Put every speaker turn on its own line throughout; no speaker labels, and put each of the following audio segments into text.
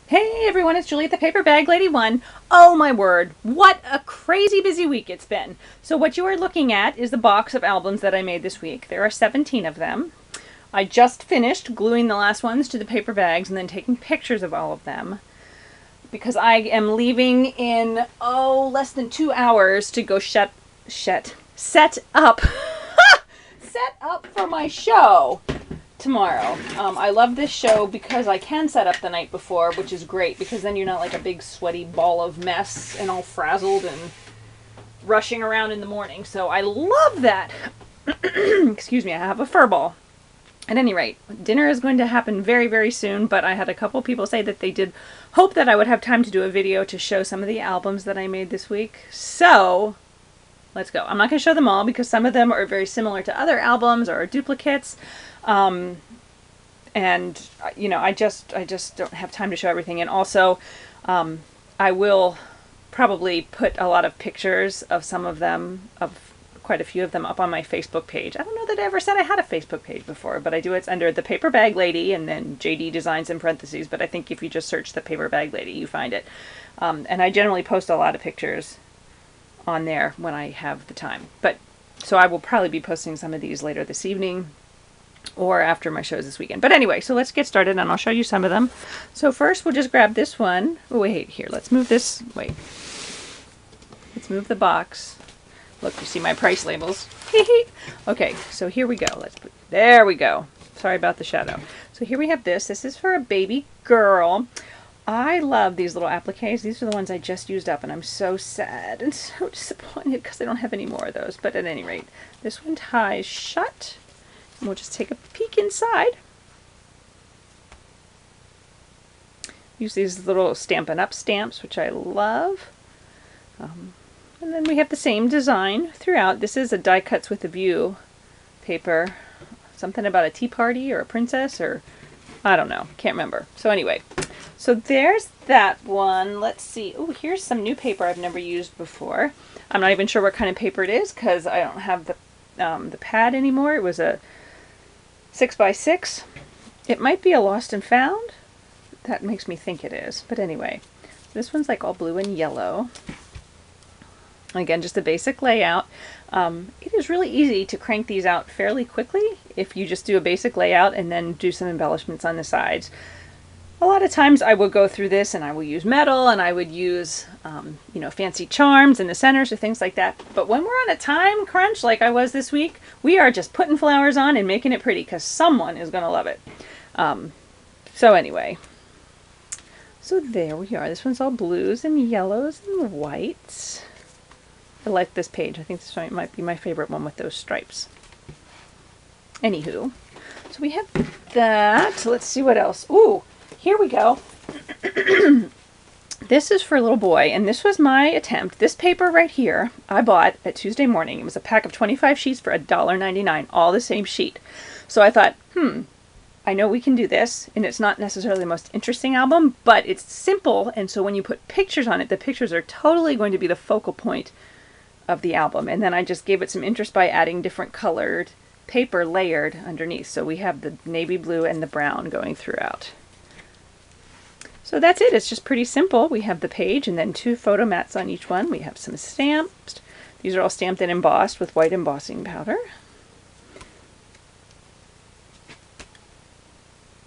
Hey everyone, it's Julie at the Paper Bag Lady One. Oh my word, what a crazy busy week it's been. So what you are looking at is the box of albums that I made this week. There are 17 of them. I just finished gluing the last ones to the paper bags and then taking pictures of all of them because I am leaving in, less than 2 hours to go set up set up for my show tomorrow. I love this show because I can set up the night before, which is great because then you're not like a big sweaty ball of mess and all frazzled and rushing around in the morning. So I love that. Excuse me, I have a fur ball. At any rate, dinner is going to happen very, very soon, but I had a couple people say that they did hope that I would have time to do a video to show some of the albums that I made this week. So let's go. I'm not going to show them all because some of them are very similar to other albums or are duplicates. And you know, I just don't have time to show everything. And also, I will probably put a lot of pictures of some of them, of quite a few of them, up on my Facebook page. I don't know that I ever said I had a Facebook page before, but I do. It's under the Paper Bag Lady and then JD Designs in parentheses. But I think if you just search the Paper Bag Lady, you find it. And I generally post a lot of pictures on there when I have the time. But so I will probably be posting some of these later this evening or after my shows this weekend. But anyway, so let's get started and I'll show you some of them. So first we'll just grab this one. Oh wait, here, let's move this. Wait. Let's move the box. Look, you see my price labels. Okay, so here we go. There we go. Sorry about the shadow. So here we have this. This is for a baby girl. I love these little appliques. These are the ones I just used up, and I'm so sad and so disappointed because I don't have any more of those. But at any rate, this one ties shut. And we'll just take a peek inside. Use these little Stampin' Up! Stamps, which I love. And then we have the same design throughout. This is a Die Cuts with a View paper. Something about a tea party or a princess or I don't know. Can't remember. So anyway, so there's that one. Let's see. Oh, here's some new paper I've never used before. I'm not even sure what kind of paper it is because I don't have the pad anymore. It was a 6x6. It might be a Lost and Found. That makes me think it is. But anyway, this one's like all blue and yellow. Again, just a basic layout. It is really easy to crank these out fairly quickly if you just do a basic layout and then do some embellishments on the sides. A lot of times I will go through this and I will use metal and I would use you know, fancy charms in the centers or things like that. But when we're on a time crunch like I was this week, we are just putting flowers on and making it pretty because someone is going to love it. So anyway, so there we are. This one's all blues and yellows and whites. I like this page. I think this one might be my favorite one with those stripes. Anywho, so we have that. Let's see what else. Ooh, here we go. This is for a little boy, and this was my attempt. This paper right here, I bought at Tuesday morning. It was a pack of 25 sheets for $1.99, all the same sheet. So I thought, I know we can do this, and it's not necessarily the most interesting album, but it's simple, and so when you put pictures on it, the pictures are totally going to be the focal point of the album. And then I just gave it some interest by adding different colored paper layered underneath. So we have the navy blue and the brown going throughout. So that's it. It's just pretty simple. We have the page and then 2 photo mats on each one. We have some stamps. These are all stamped and embossed with white embossing powder.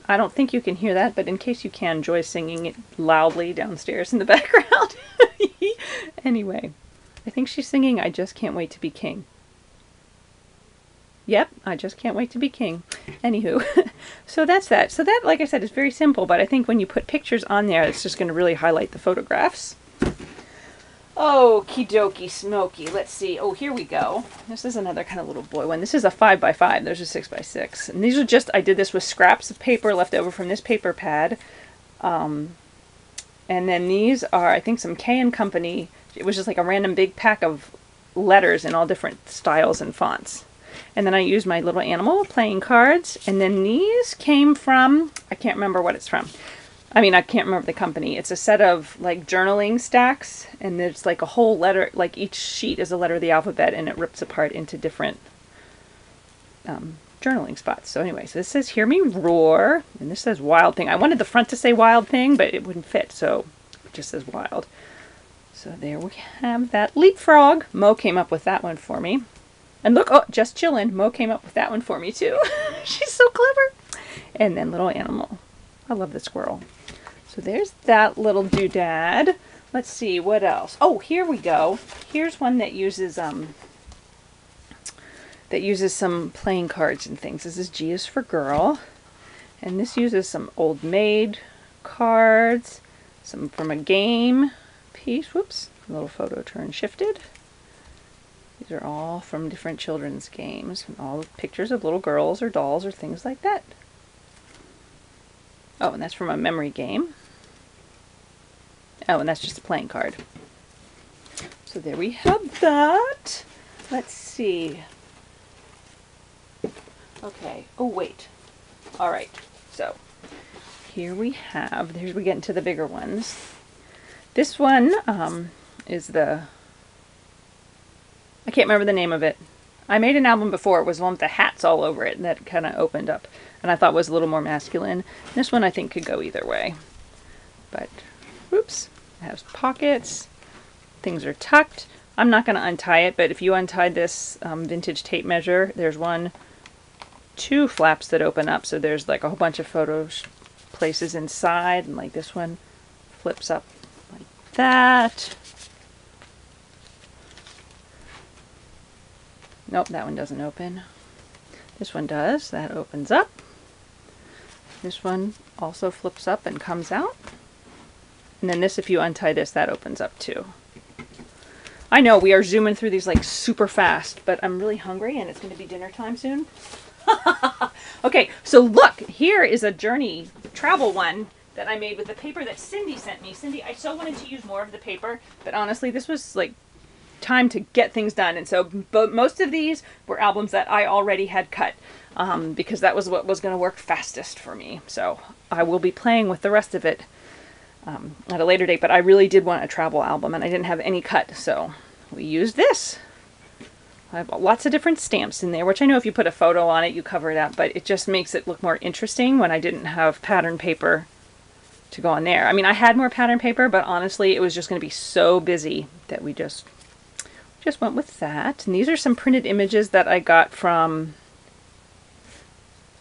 I don't think you can hear that, but in case you can, Joy's singing it loudly downstairs in the background. Anyway, I think she's singing I Just Can't Wait to Be King. Yep, I just can't wait to be king. Anywho, so that's that. So that, like I said, is very simple, but I think when you put pictures on there, it's just going to really highlight the photographs. Okie dokie smoky. Let's see. Oh, here we go. This is another kind of little boy one. This is a 5x5. There's a 6x6. And these are just, I did this with scraps of paper left over from this paper pad. And then these are, I think, some K & Company. It was just like a random big pack of letters in all different styles and fonts. And then I used my little animal playing cards. And then these came from, I can't remember what it's from. I mean, I can't remember the company. It's a set of like journaling stacks. And there's like a whole letter, like each sheet is a letter of the alphabet. And it rips apart into different journaling spots. So anyway, so this says Hear Me Roar, and this says Wild Thing. I wanted the front to say Wild Thing, but it wouldn't fit, so it just says Wild. So there we have that. Leapfrog. Mo came up with that one for me. And look, oh, Just Chillin'. Mo came up with that one for me too. She's so clever. And then Little Animal. I love the squirrel. So there's that little doodad. Let's see, what else? Oh, here we go. Here's one that uses some playing cards and things. This is G is for Girl. And this uses some Old Maid cards, some from a game piece. Whoops, a little photo turn shifted. These are all from different children's games, and all pictures of little girls or dolls or things like that. Oh, and that's from a memory game. Oh, and that's just a playing card. So there we have that. Let's see. Okay. Oh, wait. All right. So here we have, here's we get into the bigger ones. This one is the, I can't remember the name of it. I made an album before. It was one with the hats all over it, and that kind of opened up, and I thought was a little more masculine. This one I think could go either way. But, whoops, it has pockets. Things are tucked. I'm not going to untie it, but if you untie this vintage tape measure, there's two flaps that open up, so there's like a whole bunch of photos places inside, and like this one flips up like that. Nope, that one doesn't open. This one does. That opens up. This one also flips up and comes out. And then this, if you untie this, that opens up too. I know we are zooming through these like super fast, but I'm really hungry and it's going to be dinner time soon. Okay, so look, here is a journey travel one that I made with the paper that Cindy sent me. Cindy, I so wanted to use more of the paper, but honestly, this was like time to get things done, and so most of these were albums that I already had cut because that was what was going to work fastest for me. So I will be playing with the rest of it at a later date, but I really did want a travel album and I didn't have any cut, so we used this. I have lots of different stamps in there, which I know if you put a photo on it, you cover it up, but it just makes it look more interesting when I didn't have pattern paper to go on there. I mean, I had more pattern paper, but honestly, it was just going to be so busy that we just went with that. And these are some printed images that I got from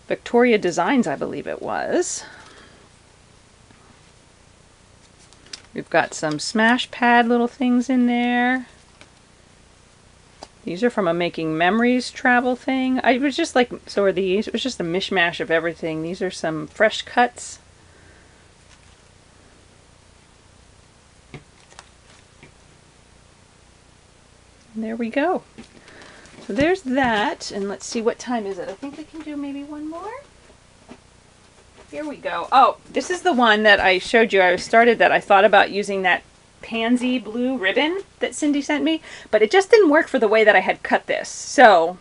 Victoria Designs, I believe it was. We've got some smash pad little things in there. These are from a Making Memories travel thing. I was just like, so are these. It was just a mishmash of everything. These are some fresh cuts. And there we go. So there's that. And let's see, what time is it? I think we can do maybe one more. Here we go. Oh, this is the one that I showed you. I started that I thought about using that pansy blue ribbon that Cindy sent me, but it just didn't work for the way that I had cut this. So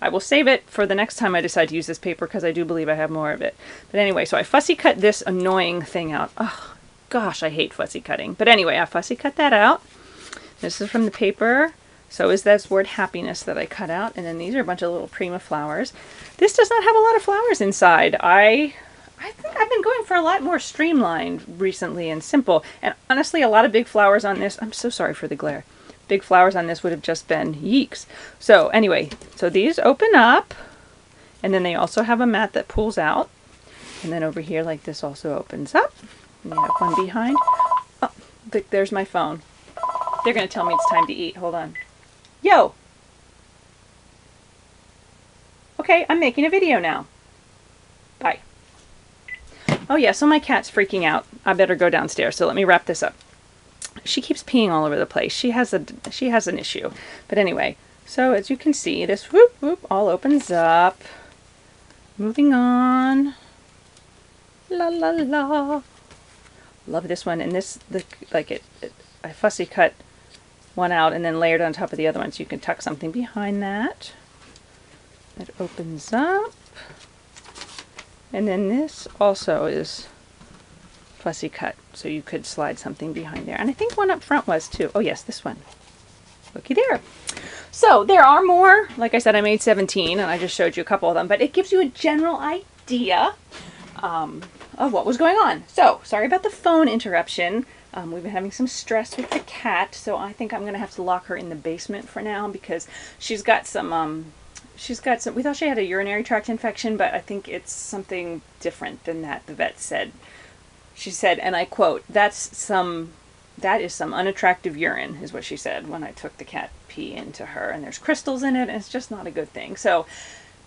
I will save it for the next time I decide to use this paper because I do believe I have more of it. But anyway, so I fussy cut this annoying thing out. Oh, gosh, I hate fussy cutting. But anyway, I fussy cut that out. This is from the paper. So is this word happiness that I cut out. And then these are a bunch of little Prima flowers. This does not have a lot of flowers inside. I think I've been going for a lot more streamlined recently and simple. And honestly, a lot of big flowers on this, I'm so sorry for the glare. Big flowers on this would have just been yeeks. So anyway, so these open up, and then they also have a mat that pulls out. And then over here, like this also opens up. And you have one behind. Oh, there's my phone. They're going to tell me it's time to eat. Hold on. Yo! Okay, I'm making a video now. Bye. Oh yeah, so my cat's freaking out. I better go downstairs, so let me wrap this up. She keeps peeing all over the place. She has an issue. But anyway, so as you can see, this whoop whoop all opens up. Moving on. La la la. Love this one. And this, I fussy cut one out and then layered on top of the other one, so you can tuck something behind that. That opens up. And then this also is fussy cut, so you could slide something behind there. And I think one up front was too. Oh yes, this one. Looky there. So there are more. Like I said, I made 17 and I just showed you a couple of them, but it gives you a general idea of what was going on. So sorry about the phone interruption. We've been having some stress with the cat, so I think I'm going to have to lock her in the basement for now because she's got some, we thought she had a urinary tract infection, but I think it's something different than that, the vet said. She said, and I quote, that is some unattractive urine, is what she said when I took the cat pee into her, and there's crystals in it, and it's just not a good thing. So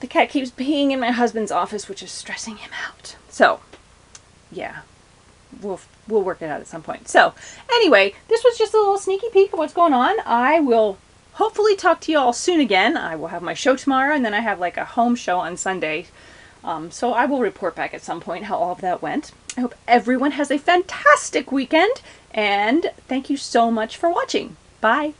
the cat keeps peeing in my husband's office, which is stressing him out. So yeah, we'll work it out at some point. So anyway, this was just a little sneaky peek of what's going on. I will hopefully talk to you all soon again. I will have my show tomorrow, and then I have like a home show on Sunday. So I will report back at some point how all of that went. I hope everyone has a fantastic weekend, and thank you so much for watching. Bye.